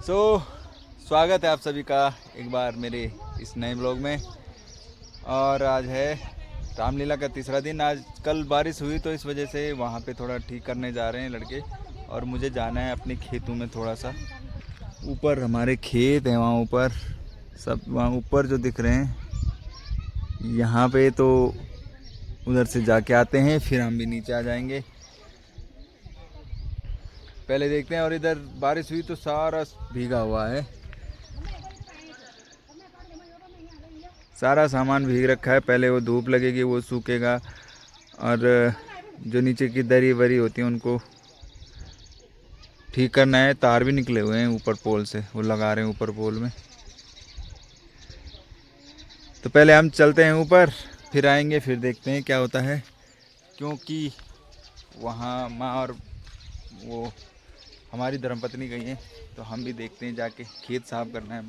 स्वागत है आप सभी का एक बार मेरे इस नए ब्लॉग में। और आज है रामलीला का तीसरा दिन। आज कल बारिश हुई तो इस वजह से वहाँ पे थोड़ा ठीक करने जा रहे हैं लड़के, और मुझे जाना है अपने खेतों में थोड़ा सा ऊपर। हमारे खेत हैं वहाँ ऊपर, सब वहाँ ऊपर जो दिख रहे हैं यहाँ पे, तो उधर से जाके आते हैं, फिर हम भी नीचे आ जाएंगे। पहले देखते हैं। और इधर बारिश हुई तो सारा भीगा हुआ है, सारा सामान भीग रखा है। पहले वो धूप लगेगी, वो सूखेगा, और जो नीचे की दरी वरी होती है उनको ठीक करना है। तार भी निकले हुए हैं ऊपर पोल से, वो लगा रहे हैं ऊपर पोल में। तो पहले हम चलते हैं ऊपर, फिर आएंगे, फिर देखते हैं क्या होता है। क्योंकि वहाँ माँ और वो हमारी धर्मपत्नी गई हैं, तो हम भी देखते हैं जाके। खेत साफ करना है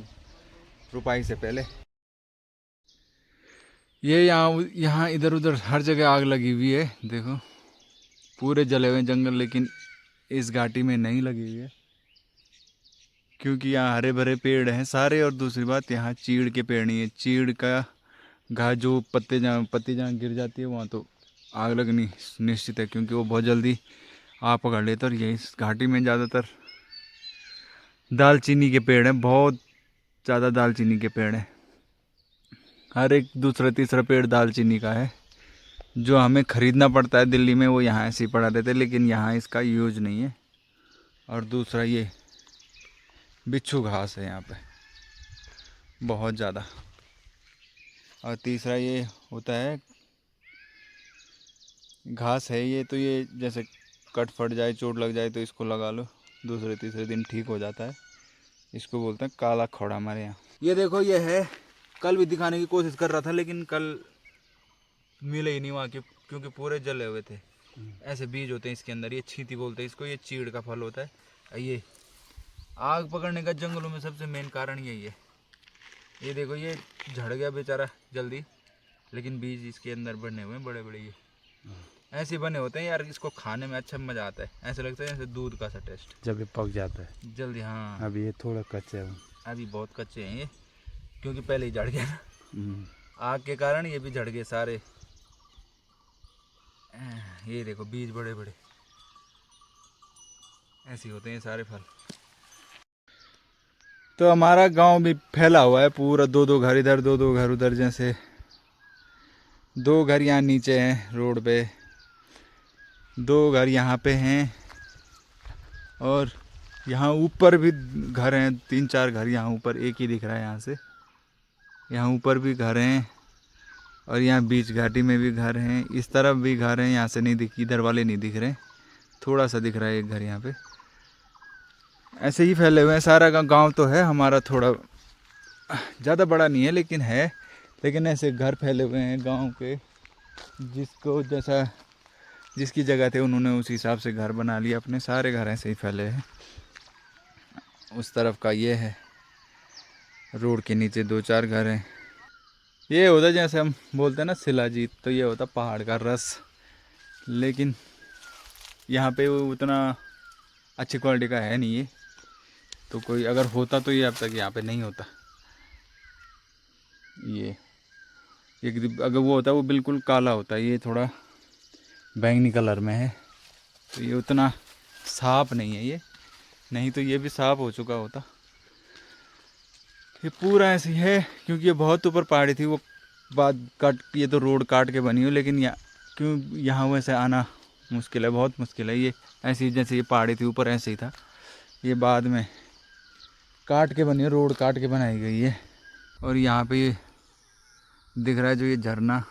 रुपाई से पहले। ये यहाँ इधर उधर हर जगह आग लगी हुई है, देखो पूरे जले हुए जंगल। लेकिन इस घाटी में नहीं लगी हुई है क्योंकि यहाँ हरे भरे पेड़ हैं सारे। और दूसरी बात, यहाँ चीड़ के पेड़ नहीं है। चीड़ का घास जो पत्ती जहाँ गिर जाती है वहाँ तो आग लगनी निश्चित है, क्योंकि वो बहुत जल्दी आग पकड़ लेता है। और यही इस घाटी में ज़्यादातर दालचीनी के पेड़ हैं, बहुत ज़्यादा दालचीनी के पेड़ हैं। हर एक दूसरा तीसरा पेड़ दालचीनी का है। जो हमें ख़रीदना पड़ता है दिल्ली में, वो यहाँ ऐसे ही पड़ा रहता है, लेकिन यहाँ इसका यूज नहीं है। और दूसरा ये बिच्छू घास है यहाँ पे बहुत ज़्यादा। और तीसरा ये होता है घास है ये, तो ये जैसे कट फट जाए, चोट लग जाए तो इसको लगा लो, दूसरे तीसरे दिन ठीक हो जाता है। इसको बोलते हैं काला खौड़ा हमारे यहाँ। ये देखो, ये है। कल भी दिखाने की कोशिश कर रहा था, लेकिन कल मिले ही नहीं वहाँ के, क्योंकि पूरे जले हुए थे। ऐसे बीज होते हैं इसके अंदर, ये छींती बोलते हैं इसको। ये चीड़ का फल होता है। ये आग पकड़ने का जंगलों में सबसे मेन कारण यही है। ये देखो, ये झड़ गया बेचारा जल्दी, लेकिन बीज इसके अंदर बने हुए हैं बड़े बड़े। ये ऐसे बने होते हैं यार, इसको खाने में अच्छा मज़ा आता है। ऐसे लगता है जैसे दूध का सा टेस्ट जब ये पक जाता है जल्दी। हाँ, अभी ये थोड़ा कच्चा है। अभी बहुत कच्चे हैं ये, क्योंकि पहले ही झड़ गया ना आग के कारण। ये भी झड़ गए सारे। ये देखो, बीज बड़े बड़े ऐसे होते हैं सारे फल। तो हमारा गांव भी फैला हुआ है पूरा, दो दो घर इधर, दो दो घर उधर। जैसे दो घर यहाँ नीचे हैं रोड पे, दो घर यहाँ पे हैं, और यहाँ ऊपर भी घर हैं, तीन चार घर यहाँ ऊपर। एक ही दिख रहा है यहाँ से, यहाँ ऊपर भी घर हैं, और यहाँ बीच घाटी में भी घर हैं। इस तरफ भी घर हैं, यहाँ से नहीं दिख, इधर वाले नहीं दिख रहे। थोड़ा सा दिख रहा है एक घर यहाँ पे। ऐसे ही फैले हुए हैं। सारा गांव तो है हमारा, थोड़ा ज़्यादा बड़ा नहीं है लेकिन है। लेकिन ऐसे घर फैले हुए हैं गांव के, जिसको जैसा जिसकी जगह थे उन्होंने उस हिसाब से घर बना लिया अपने। सारे घर ऐसे ही फैले हैं। उस तरफ का ये है, रोड के नीचे दो चार घर हैं। ये होता जैसे हम बोलते हैं ना शिलाजीत, तो ये होता पहाड़ का रस। लेकिन यहाँ पे वो उतना अच्छी क्वालिटी का है नहीं ये, तो कोई अगर होता तो ये अब तक यहाँ पे नहीं होता। ये एक अगर वो होता वो बिल्कुल काला होता, ये थोड़ा बैंगनी कलर में है, तो ये उतना साफ नहीं है ये, नहीं तो ये भी साफ हो चुका होता। ये पूरा ऐसे ही है क्योंकि ये बहुत ऊपर पहाड़ी थी। वो बाद काट, ये तो रोड काट के बनी हो, लेकिन क्यों यहाँ वैसे आना मुश्किल है, बहुत मुश्किल है। ये ऐसी जैसे ये पहाड़ी थी ऊपर ऐसे ही था, ये बाद में काट के बनी है, रोड काट के बनाई गई है। और यहाँ पे ये दिख रहा है जो ये झरना,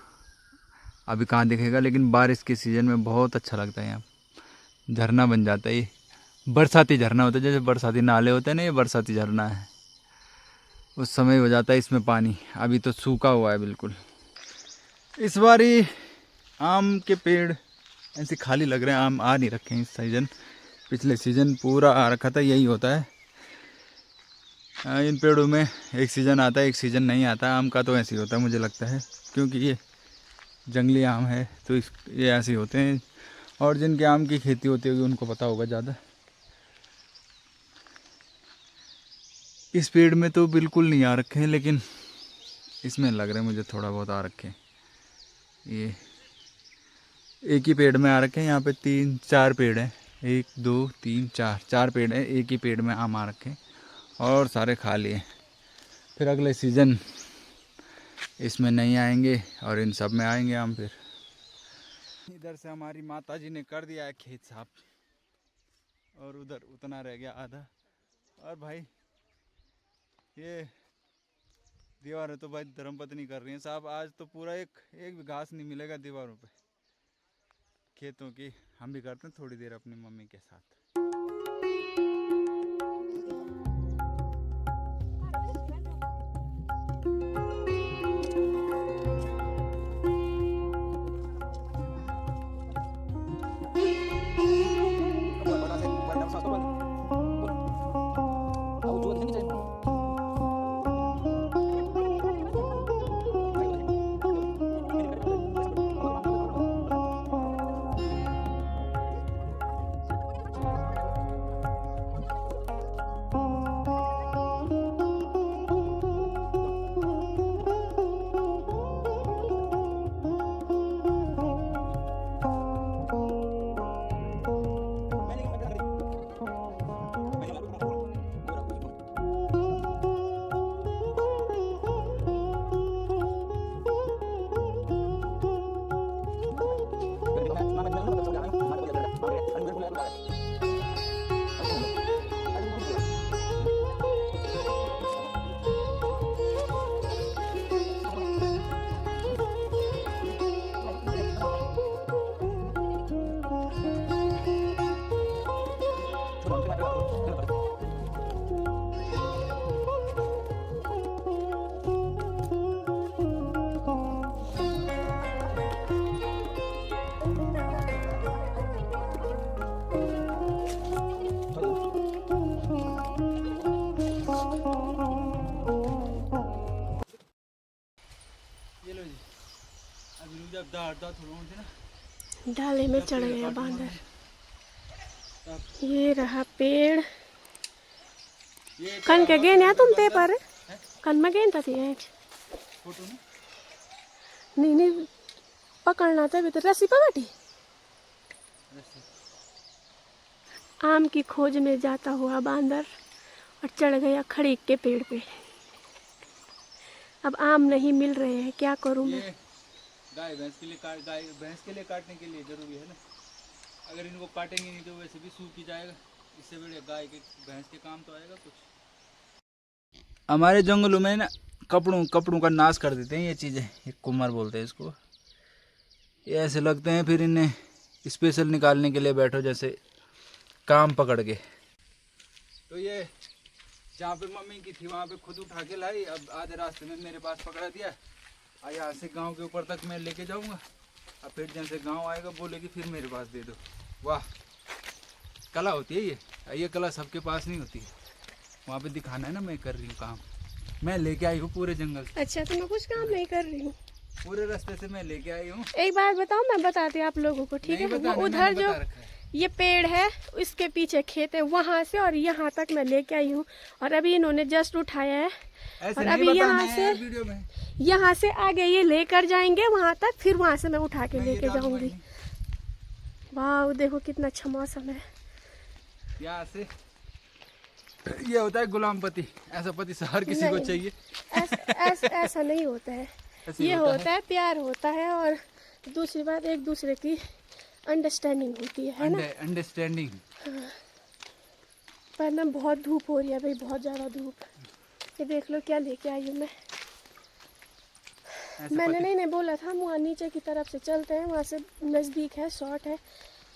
अभी कहाँ दिखेगा, लेकिन बारिश के सीज़न में बहुत अच्छा लगता है। यहाँ झरना बन जाता है, ये बरसाती झरना होता है। जैसे बरसाती नाले होते हैं ना, ये बरसाती झरना है। उस समय हो जाता है इसमें पानी। अभी तो सूखा हुआ है बिल्कुल। इस बारी आम के पेड़ ऐसे खाली लग रहे हैं, आम आ नहीं रखे हैं इस सीज़न। पिछले सीज़न पूरा आ रखा था। यही होता है इन पेड़ों में, एक सीज़न आता है एक सीज़न नहीं आता। आम का तो ऐसे ही होता है मुझे लगता है, क्योंकि ये जंगली आम है तो ये ऐसे ही होते हैं। और जिनके आम की खेती होती होगी उनको पता होगा ज़्यादा। इस पेड़ में तो बिल्कुल नहीं आ रखे हैं, लेकिन इसमें लग रहे हैं मुझे थोड़ा बहुत आ रखे हैं। ये एक ही पेड़ में आ रखे हैं, यहाँ पे 3-4 पेड़ हैं, 1 2 3 4 पेड़ हैं, एक ही पेड़ में आम आ रखे हैं और सारे खा लिए। फिर अगले सीज़न इसमें नहीं आएंगे और इन सब में आएंगे आम। फिर इधर से हमारी माता जी ने कर दिया है खेत साफ और उधर उतना रह गया आधा। और भाई ये दीवारें तो भाई धर्मपत्नी कर रही हैं साहब। आज तो पूरा एक भी घास नहीं मिलेगा दीवारों पे खेतों की। हम भी करते हैं थोड़ी देर अपनी मम्मी के साथ। डाले में चढ़ गया बांदर। ये रहा पेड़। कन के गेन या तुम पेपर कन में गेन था नहीं नहीं पकड़ना था भी तो रस्सी पकड़ी। आम की खोज में जाता हुआ बांदर और चढ़ गया खड़ीक के पेड़ पे। अब आम नहीं मिल रहे हैं, क्या करूं मैं। गाय भैंस के लिए काटने के लिए जरूरी है ना। अगर इनको काटेंगे नहीं तो वैसे भी सूख ही जाएगा। इससे बढ़िया गाय के भैंस के काम तो आएगा कुछ। हमारे जंगलों में ना कपड़ों का नाश कर देते हैं ये चीज़ें। ये कुम्हार बोलते हैं इसको। ये ऐसे लगते हैं फिर इन्हें स्पेशल निकालने के लिए बैठो जैसे काम पकड़ के। तो ये जहाँ पे मम्मी की थी वहाँ पे खुद उठा के लाई। अब आधे रास्ते में मेरे पास पकड़ा दिया। और यहाँ से गांव के ऊपर तक मैं लेके जाऊँगा। अब फिर जैसे गांव आएगा बोलेगी फिर मेरे पास दे दो। वाह कला होती है ये कला सबके पास नहीं होती है। वहाँ पे दिखाना है ना मैं कर रही हूँ काम। मैं लेके आई हूँ पूरे जंगल से। अच्छा तो मैं कुछ काम नहीं कर रही हूँ। पूरे रास्ते से मैं लेके आई हूँ। एक बात बताओ, मैं बताती हूँ आप लोगों को, ठीक है। वो उधर जो ये पेड़ है इसके पीछे खेत है, वहाँ से और यहाँ तक मैं लेके आई हूँ। और अभी इन्होंने जस्ट उठाया है और अभी यहाँ से आगे ये लेकर जाएंगे वहाँ तक, फिर वहाँ से मैं उठा के लेके जाऊंगी। वाह देखो कितना अच्छा मौसम है। यहाँ से ये होता है गुलाम पति। ऐसा पति हर किसी को चाहिए। ऐसा नहीं होता है। ये होता है प्यार होता है और दूसरी बात एक दूसरे की अंडरस्टैंडिंग होती है ना। अंडरस्टैंडिंग। पर ना बहुत धूप हो रही है भाई, बहुत ज़्यादा धूप। ये देख लो क्या लेके आई हूँ मैं। मैंने नहीं बोला था वहाँ नीचे की तरफ से चलते हैं, वहाँ से नज़दीक है, शॉर्ट है।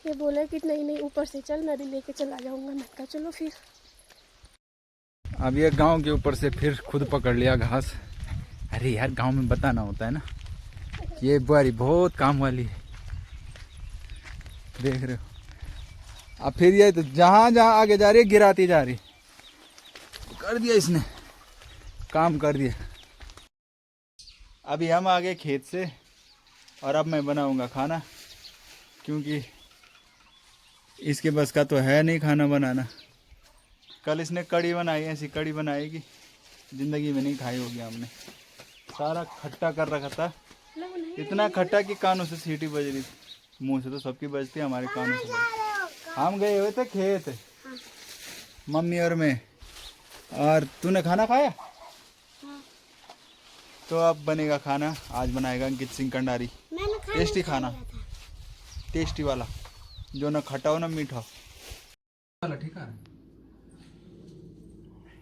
ये बोला कि नहीं ऊपर से चल, मैं भी लेके चला जाऊँगा। मैं कहा चलो फिर। अब ये गांव के ऊपर से फिर खुद पकड़ लिया घास। अरे यार गांव में बताना होता है ना। ये बारी बहुत काम वाली है, देख रहे हो। अब फिर ये तो जहाँ जहाँ आगे जा रही है गिराती जा रही। कर दिया इसने, काम कर दिया। अभी हम आ गए खेत से और अब मैं बनाऊंगा खाना, क्योंकि इसके बस का तो है नहीं खाना बनाना। कल इसने कड़ी बनाई, ऐसी कड़ी बनाई कि जिंदगी में नहीं खाई होगी हमने। सारा खट्टा कर रखा था, इतना खट्टा कि कानों से सीटी बज रही थी। मुंह से तो सबकी बजती है, हमारे कानों से बजती। हम गए हुए थे खेत, मम्मी और मैं। और तूने खाना खाया? तो अब बनेगा खाना। आज बनाएगा अंकित सिंह कंडारी। टेस्टी खाना, टेस्टी वाला, जो ना खट्टा हो ना मीठा वाला। ठीक है,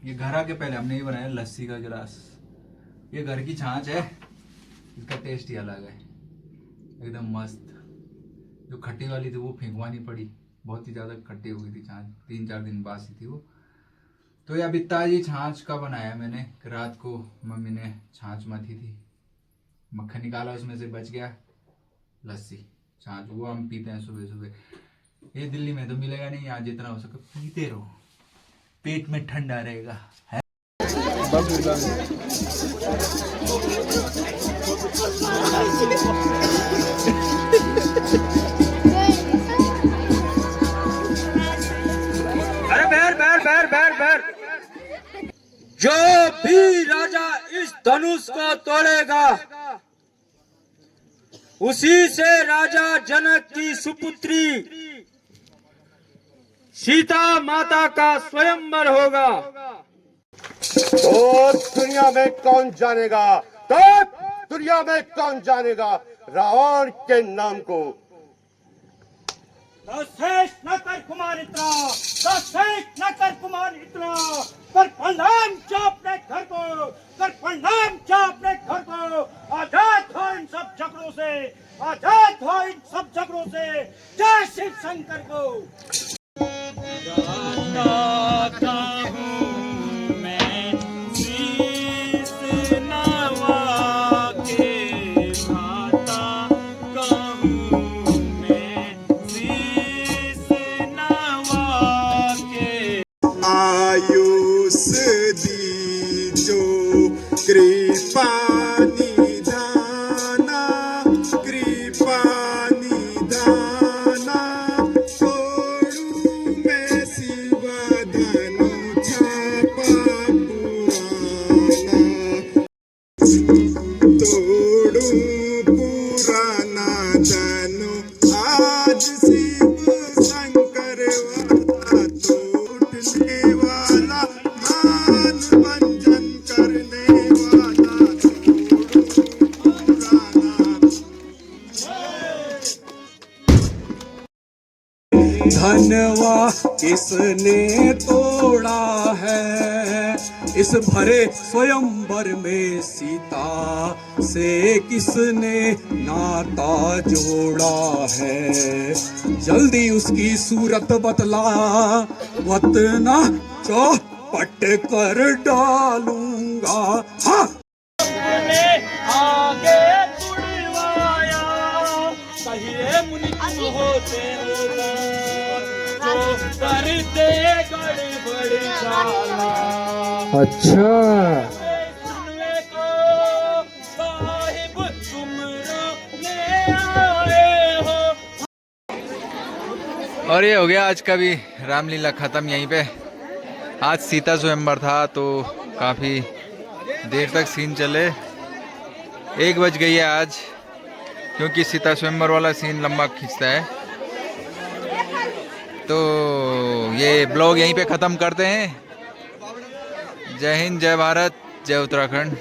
ये घर आके पहले हमने ये बनाया लस्सी का गिलास। ये घर की छाछ है, इसका टेस्ट ही अलग है, एकदम मस्त। जो खट्टी वाली थी वो फेंकवानी पड़ी, बहुत ही ज़्यादा खट्टी हो गई थी छाछ, 3-4 दिन बासी थी वो। तो ये अभी ताजी छाछ का बनाया मैंने। रात को मम्मी ने छाछ मथी थी, मक्खन निकाला उसमें से, बच गया लस्सी छाछ, वो हम पीते हैं सुबह सुबह। ये दिल्ली में तो मिलेगा नहीं, यहाँ जितना हो सके पीते रहो, पेट में ठंडा रहेगा। अरे बैर बैर बैर बैर बैर, जो भी राजा इस धनुष को तोड़ेगा उसी से राजा जनक की सुपुत्री सीता माता का स्वयंवर होगा। और दुनिया में कौन जानेगा, तो दुनिया में कौन जानेगा रावण के नाम को। शेष न कर कुमार इतना, शेष न कर कुमार इतना, कर प्रणाम चाह अपने घर को, कर प्रणाम चाह अपने घर को। आजाद हो इन सब झगड़ों से, आजाद हो इन सब झगड़ों से। जय शिव शंकर को। आयुष दीजो कृपा निधाना, कृपा निधाना, तोड़ू मैं शिव धनु छापा पुराना, तोड़ू पुराना धनु आज शिव शंकर वाला तोड़ने वाला, मान भंजन करने वाला, तोड़ू पुराना। धनवा किसने तोड़ा है, इस भरे स्वयंवर में सीता से किसने नाता जोड़ा है। जल्दी उसकी सूरत बतला, वतना चौपट कर डालूंगा। हाँ आगे तुड़वाया कहिए मुनि तुम होते हो, जो करते गड़बड़ चाला। अच्छा, सुनने को साहिब तुम रोने आए हो। और ये हो गया आज का भी रामलीला ख़त्म यहीं पे। आज सीता स्वयंवर था तो काफ़ी देर तक सीन चले, 1 बज गई है आज, क्योंकि सीता स्वयंवर वाला सीन लंबा खींचता है। तो ये ब्लॉग यहीं पे ख़त्म करते हैं। जय हिंद, जय भारत, जय उत्तराखंड।